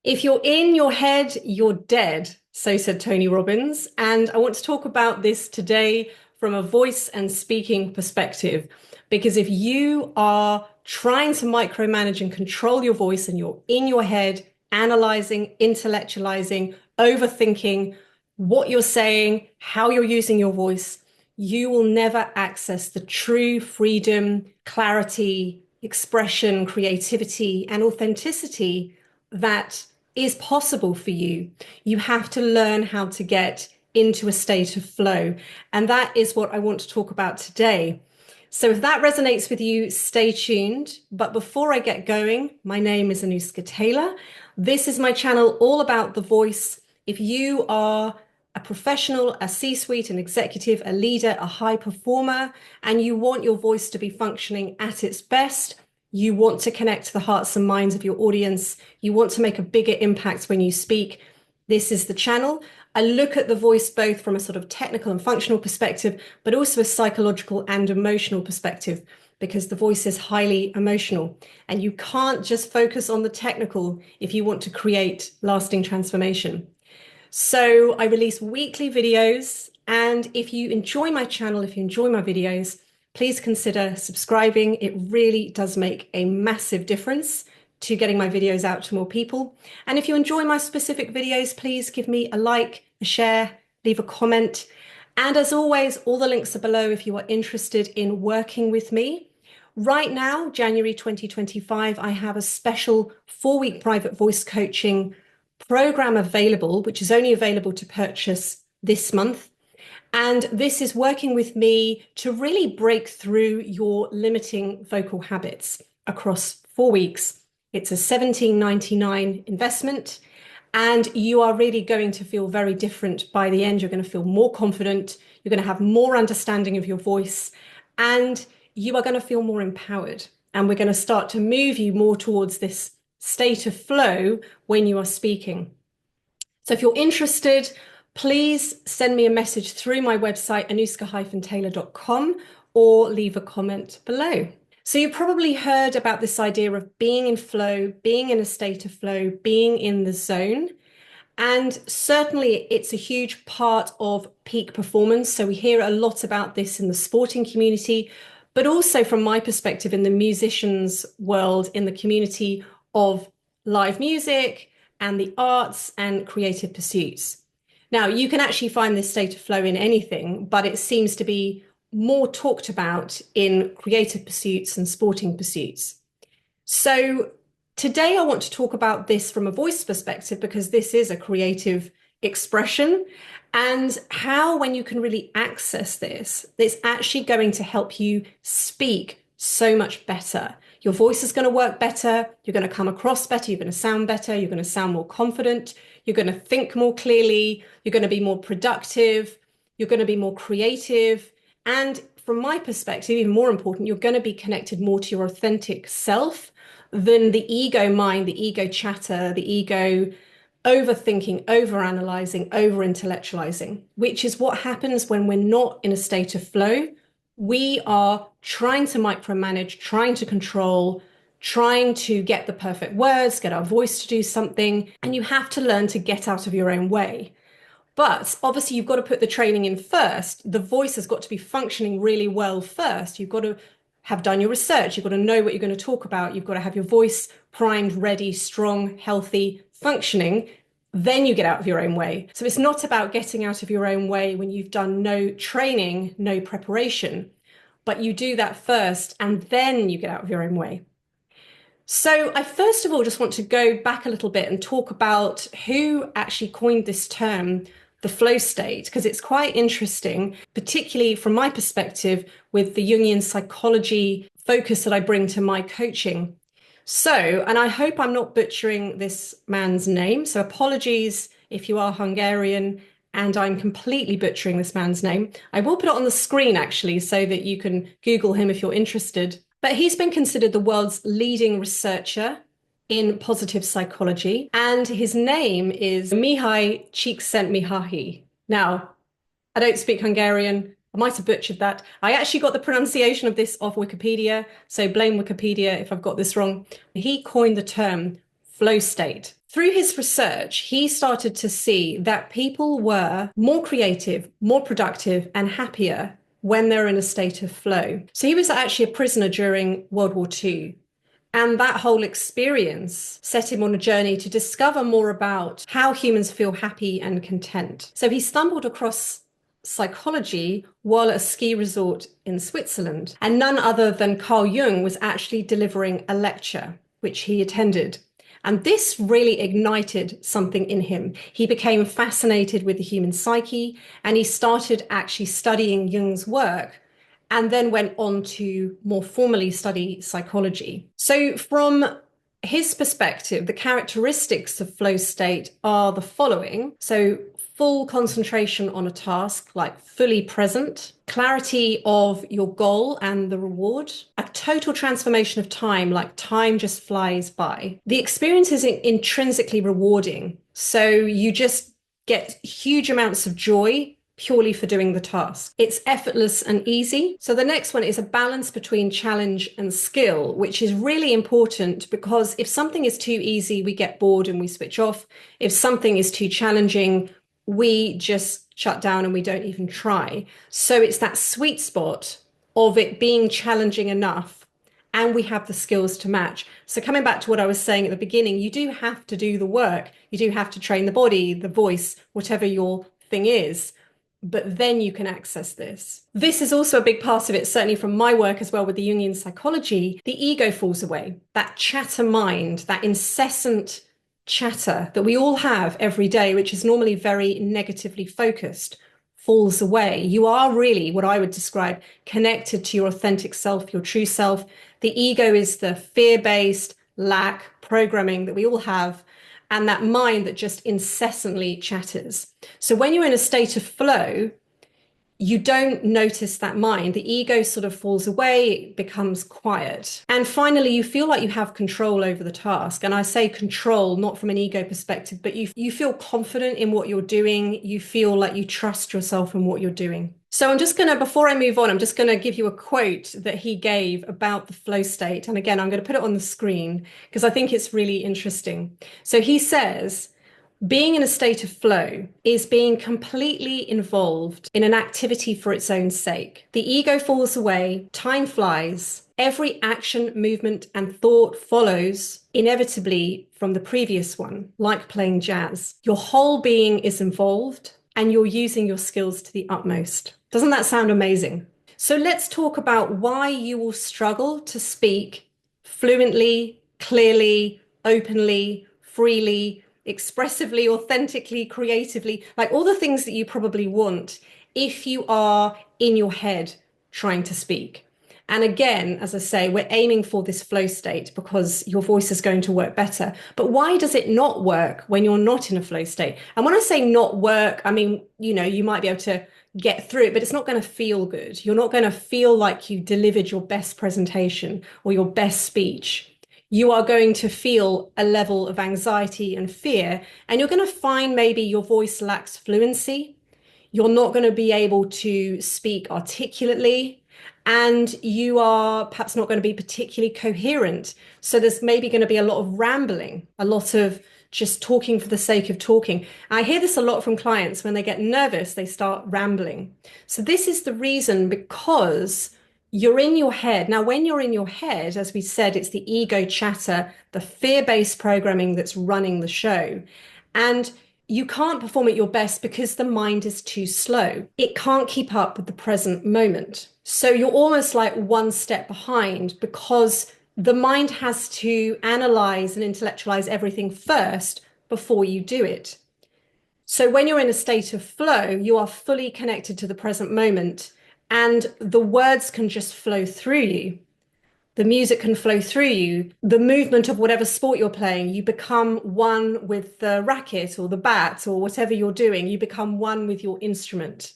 If you're in your head, you're dead, so said Tony Robbins. And I want to talk about this today from a voice and speaking perspective. Because if you are trying to micromanage and control your voice and you're in your head, analyzing, intellectualizing, overthinking what you're saying, how you're using your voice, you will never access the true freedom, clarity, expression, creativity, and authenticity that is possible for you. You have to learn how to get into a state of flow. And that is what I want to talk about today. So if that resonates with you, stay tuned. But before I get going, my name is Anuska Taylor. This is my channel all about the voice. If you are a professional, a C-suite, an executive, a leader, a high performer, and you want your voice to be functioning at its best, you want to connect to the hearts and minds of your audience, you want to make a bigger impact when you speak, this is the channel. I look at the voice both from a sort of technical and functional perspective, but also a psychological and emotional perspective, because the voice is highly emotional. And you can't just focus on the technical if you want to create lasting transformation. So I release weekly videos. And if you enjoy my channel, if you enjoy my videos, please consider subscribing. It really does make a massive difference to getting my videos out to more people. And if you enjoy my specific videos, please give me a like, a share, leave a comment. And as always, all the links are below if you are interested in working with me. Right now, January 2025, I have a special 4-week private voice coaching program available, which is only available to purchase this month. And this is working with me to really break through your limiting vocal habits across 4 weeks. It's a $17.99 investment, and you are really going to feel very different by the end. You're going to feel more confident. You're going to have more understanding of your voice, and you are going to feel more empowered. And we're going to start to move you more towards this state of flow when you are speaking. So if you're interested, please send me a message through my website, anuska-taylor.com, or leave a comment below. So you probably heard about this idea of being in flow, being in a state of flow, being in the zone. And certainly it's a huge part of peak performance. So we hear a lot about this in the sporting community, but also from my perspective in the musicians world, in the community of live music and the arts and creative pursuits. Now, you can actually find this state of flow in anything, but it seems to be more talked about in creative pursuits and sporting pursuits. So today I want to talk about this from a voice perspective, because this is a creative expression, and how, when you can really access this, it's actually going to help you speak so much better. Your voice is going to work better. You're going to come across better. You're going to sound better. You're going to sound more confident. You're going to think more clearly. You're going to be more productive. You're going to be more creative. And from my perspective, even more important, you're going to be connected more to your authentic self than the ego mind, the ego chatter, the ego overthinking, overanalyzing, over-intellectualizing, which is what happens when we're not in a state of flow. We are trying to micromanage, trying to control, trying to get the perfect words, get our voice to do something, and you have to learn to get out of your own way. But obviously, you've got to put the training in first. The voice has got to be functioning really well first. You've got to have done your research. You've got to know what you're going to talk about. You've got to have your voice primed, ready, strong, healthy, functioning. Then you get out of your own way. So it's not about getting out of your own way when you've done no training, no preparation, but you do that first and then you get out of your own way. So I first of all just want to go back a little bit and talk about who actually coined this term, the flow state, because it's quite interesting, particularly from my perspective with the Jungian psychology focus that I bring to my coaching. So, and I hope I'm not butchering this man's name, so apologies if you are Hungarian and I'm completely butchering this man's name. I will put it on the screen actually so that you can Google him if you're interested. But he's been considered the world's leading researcher in positive psychology, and his name is Mihai Csikszentmihalyi. Now, I don't speak Hungarian. I might have butchered that. I actually got the pronunciation of this off Wikipedia, so blame Wikipedia if I've got this wrong. He coined the term flow state. Through his research, he started to see that people were more creative, more productive, and happier when they're in a state of flow. So he was actually a prisoner during World War II. And that whole experience set him on a journey to discover more about how humans feel happy and content. So he stumbled across psychology while at a ski resort in Switzerland. And none other than Carl Jung was actually delivering a lecture, which he attended. And this really ignited something in him. He became fascinated with the human psyche, and he started actually studying Jung's work and then went on to more formally study psychology. So, from his perspective, the characteristics of flow state are the following. So, full concentration on a task, like fully present, clarity of your goal and the reward, a total transformation of time, like time just flies by. The experience is intrinsically rewarding. So, you just get huge amounts of joy purely for doing the task. It's effortless and easy. So the next one is a balance between challenge and skill, which is really important because if something is too easy, we get bored and we switch off. If something is too challenging, we just shut down and we don't even try. So it's that sweet spot of it being challenging enough and we have the skills to match. So coming back to what I was saying at the beginning, you do have to do the work. You do have to train the body, the voice, whatever your thing is, but then you can access this. This is also a big part of it, certainly from my work as well with the Jungian psychology. The ego falls away, that chatter mind, that incessant chatter that we all have every day, which is normally very negatively focused, falls away. You are really what I would describe connected to your authentic self, your true self. The ego is the fear-based lack programming that we all have, and that mind that just incessantly chatters. So when you're in a state of flow, you don't notice that mind. The ego sort of falls away, it becomes quiet. And finally, you feel like you have control over the task. And I say control, not from an ego perspective, but you feel confident in what you're doing. You feel like you trust yourself in what you're doing. So I'm just going to, before I move on, I'm just going to give you a quote that he gave about the flow state. And again, I'm going to put it on the screen because I think it's really interesting. So he says, being in a state of flow is being completely involved in an activity for its own sake. The ego falls away, time flies, every action, movement, and thought follows inevitably from the previous one, like playing jazz. Your whole being is involved and you're using your skills to the utmost. Doesn't that sound amazing? So let's talk about why you will struggle to speak fluently, clearly, openly, freely, expressively, authentically, creatively, like all the things that you probably want if you are in your head trying to speak. And again, as I say, we're aiming for this flow state because your voice is going to work better. But why does it not work when you're not in a flow state? And when I say not work, I mean, you might be able to get through it, but it's not going to feel good. You're not going to feel like you delivered your best presentation or your best speech. You are going to feel a level of anxiety and fear, and you're going to find maybe your voice lacks fluency. You're not going to be able to speak articulately, and you are perhaps not going to be particularly coherent. So there's maybe going to be a lot of rambling, a lot of just talking for the sake of talking. I hear this a lot from clients. When they get nervous, they start rambling. So this is the reason, because you're in your head. Now, when you're in your head, as we said, it's the ego chatter, the fear-based programming that's running the show. And you can't perform at your best because the mind is too slow. It can't keep up with the present moment. So you're almost like one step behind because the mind has to analyze and intellectualize everything first before you do it. So when you're in a state of flow, you are fully connected to the present moment, and the words can just flow through you. The music can flow through you. The movement of whatever sport you're playing, you become one with the racket or the bat or whatever you're doing. You become one with your instrument.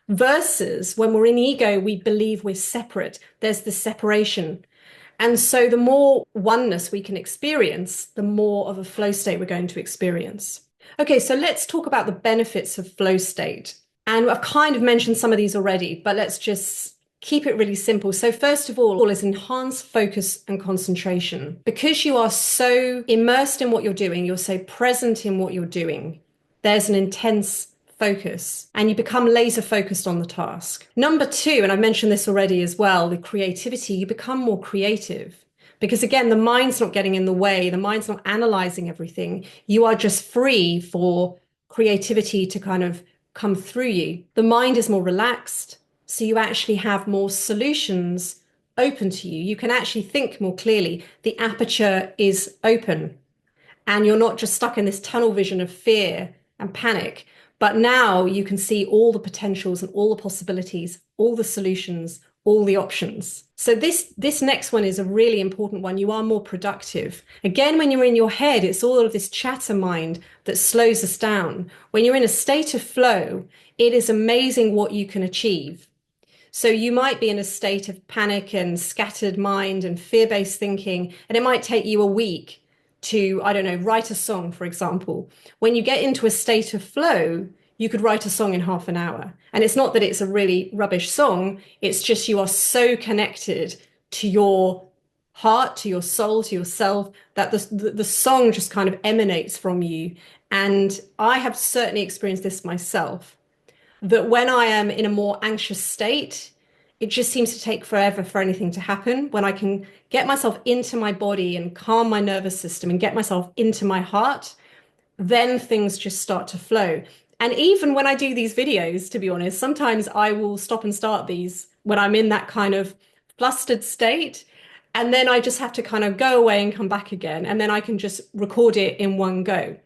Versus when we're in ego, we believe we're separate. There's this separation. And so the more oneness we can experience, the more of a flow state we're going to experience. Okay, so let's talk about the benefits of flow state. And I've kind of mentioned some of these already, but let's just keep it really simple. So first of all is enhance focus and concentration. Because you are so immersed in what you're doing, you're so present in what you're doing, there's an intense focus and you become laser focused on the task. Number two, and I've mentioned this already as well, with creativity, you become more creative. Because again, the mind's not getting in the way, the mind's not analyzing everything. You are just free for creativity to kind of come through you. The mind is more relaxed, so you actually have more solutions open to you. You can actually think more clearly. The aperture is open and you're not just stuck in this tunnel vision of fear and panic. But now you can see all the potentials and all the possibilities, all the solutions, all the options. So this next one is a really important one. You are more productive. Again, when you're in your head, it's all of this chatter mind that slows us down. When you're in a state of flow, it is amazing what you can achieve. So you might be in a state of panic and scattered mind and fear-based thinking, and it might take you a week to, I don't know, write a song, for example. When you get into a state of flow, you could write a song in half an hour. And it's not that it's a really rubbish song, it's just you are so connected to your heart, to your soul, to yourself, that the song just kind of emanates from you. And I have certainly experienced this myself, that when I am in a more anxious state, it just seems to take forever for anything to happen. When I can get myself into my body and calm my nervous system and get myself into my heart, then things just start to flow. And even when I do these videos, to be honest, sometimes I will stop and start these when I'm in that kind of flustered state. And then I just have to kind of go away and come back again. And then I can just record it in one go.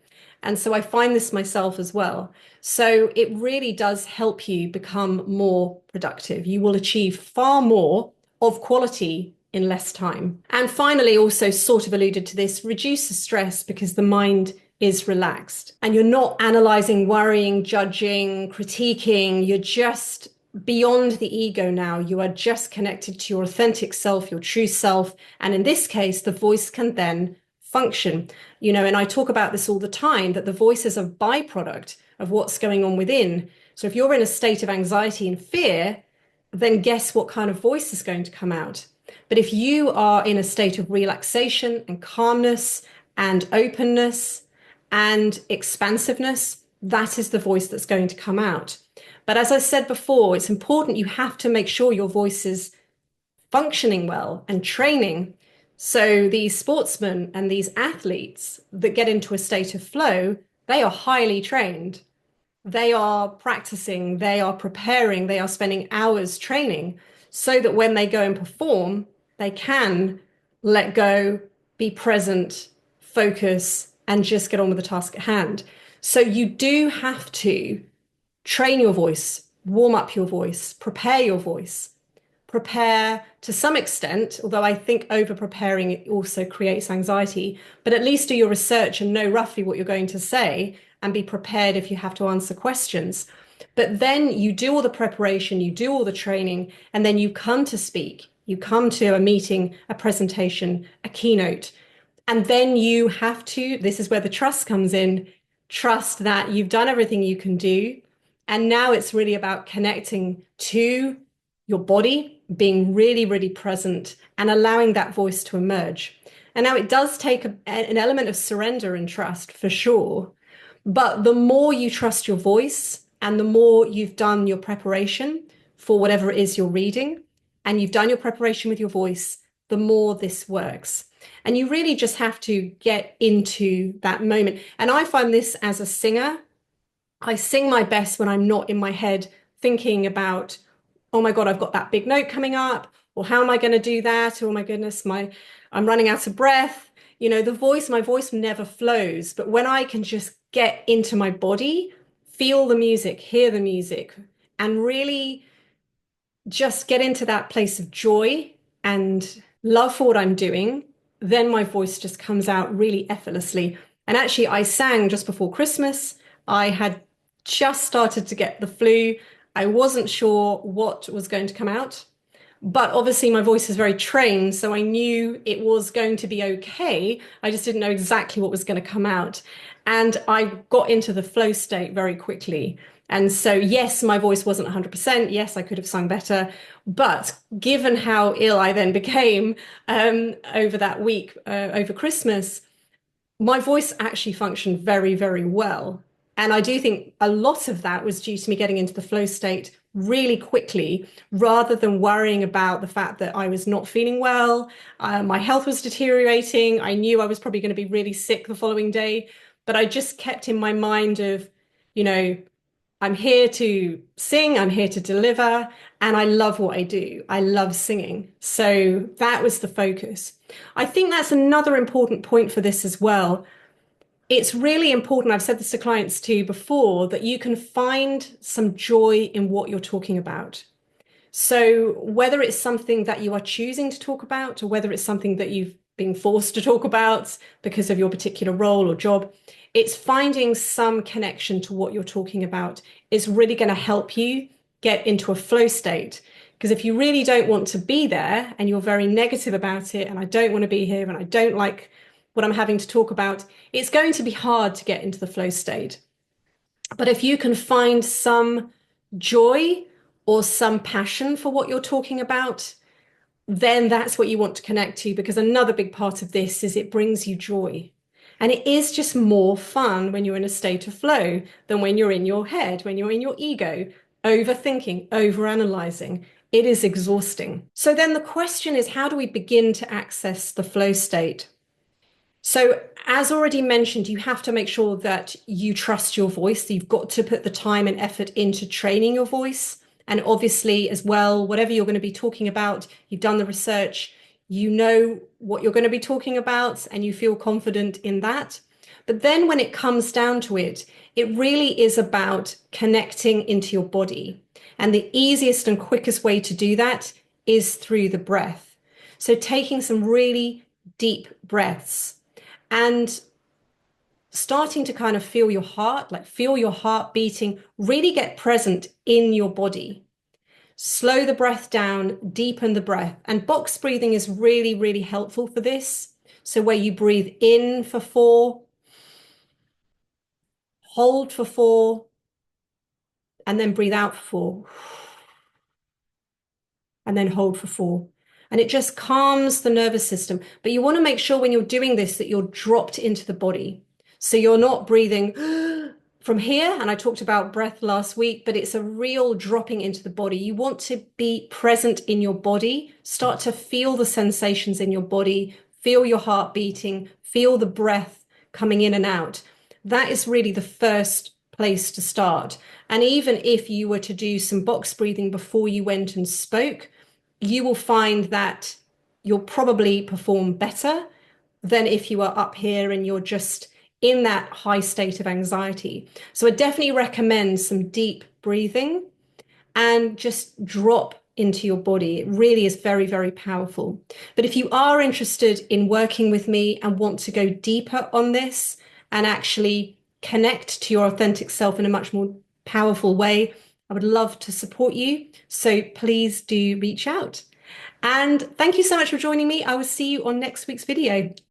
And so I find this myself as well. So it really does help you become more productive. You will achieve far more of quality in less time. And finally, also sort of alluded to this, reduce the stress because the mind is relaxed and you're not analyzing, worrying, judging, critiquing. You're just beyond the ego now. You are just connected to your authentic self, your true self. And in this case, the voice can then function. And I talk about this all the time, that the voice is a byproduct of what's going on within. So if you're in a state of anxiety and fear, then guess what kind of voice is going to come out? But if you are in a state of relaxation and calmness and openness and expansiveness, that is the voice that's going to come out. But as I said before, it's important, you have to make sure your voice is functioning well and training. So these sportsmen and these athletes that get into a state of flow, they are highly trained. They are practicing, they are preparing, they are spending hours training so that when they go and perform, they can let go, be present, focus, and just get on with the task at hand. So you do have to train your voice, warm up your voice, prepare your voice. Prepare to some extent, although I think over preparing it also creates anxiety, but at least do your research and know roughly what you're going to say and be prepared if you have to answer questions. But then you do all the preparation, you do all the training, and then you come to speak. You come to a meeting, a presentation, a keynote, and then you have to, this is where the trust comes in, trust that you've done everything you can do. And now it's really about connecting to your body, being really, really present and allowing that voice to emerge. And now it does take an element of surrender and trust for sure. But the more you trust your voice and the more you've done your preparation for whatever it is you're reading and you've done your preparation with your voice, the more this works. And you really just have to get into that moment. And I find this as a singer, I sing my best when I'm not in my head thinking about, oh my God, I've got that big note coming up, or how am I going to do that? Oh my goodness, I'm running out of breath. My voice never flows. But when I can just get into my body, feel the music, hear the music, and really just get into that place of joy and love for what I'm doing, then my voice just comes out really effortlessly. And actually, I sang just before Christmas. I had just started to get the flu. I wasn't sure what was going to come out, but obviously my voice is very trained, so I knew it was going to be okay. I just didn't know exactly what was going to come out. And I got into the flow state very quickly. And so, yes, my voice wasn't 100%. Yes, I could have sung better. But given how ill I then became over that week, over Christmas, my voice actually functioned very, very well. And I do think a lot of that was due to me getting into the flow state really quickly, rather than worrying about the fact that I was not feeling well. My health was deteriorating. I knew I was probably going to be really sick the following day, but I just kept in my mind of, you know, I'm here to sing, I'm here to deliver, and I love what I do. I love singing. So that was the focus. I think that's another important point for this as well. It's really important, I've said this to clients too before, that you can find some joy in what you're talking about. So whether it's something that you are choosing to talk about, or whether it's something that you've been forced to talk about because of your particular role or job, it's finding some connection to what you're talking about is really going to help you get into a flow state. Because if you really don't want to be there and you're very negative about it, and I don't want to be here and I don't like what I'm having to talk about, it's going to be hard to get into the flow state. But if you can find some joy or some passion for what you're talking about, then that's what you want to connect to, because another big part of this is it brings you joy. And it is just more fun when you're in a state of flow than when you're in your head, when you're in your ego, overthinking, overanalyzing. It is exhausting. So then the question is, how do we begin to access the flow state? So, as already mentioned, you have to make sure that you trust your voice. You've got to put the time and effort into training your voice. And obviously, as well, whatever you're going to be talking about, you've done the research, you know what you're going to be talking about, and you feel confident in that. But then when it comes down to it, it really is about connecting into your body. And the easiest and quickest way to do that is through the breath. So, taking some really deep breaths and starting to kind of feel your heart, like feel your heart beating, really get present in your body. Slow the breath down, deepen the breath. And box breathing is really, really helpful for this. So where you breathe in for 4, hold for 4, and then breathe out for 4, and then hold for 4. And it just calms the nervous system. But you want to make sure when you're doing this that you're dropped into the body. So you're not breathing from here. And I talked about breath last week, but it's a real dropping into the body. You want to be present in your body, start to feel the sensations in your body, feel your heart beating, feel the breath coming in and out. That is really the first place to start. And even if you were to do some box breathing before you went and spoke, you will find that you'll probably perform better than if you are up here and you're just in that high state of anxiety. So I definitely recommend some deep breathing and just drop into your body. It really is very, very powerful. But if you are interested in working with me and want to go deeper on this and actually connect to your authentic self in a much more powerful way, I would love to support you. So please do reach out. And thank you so much for joining me. I will see you on next week's video.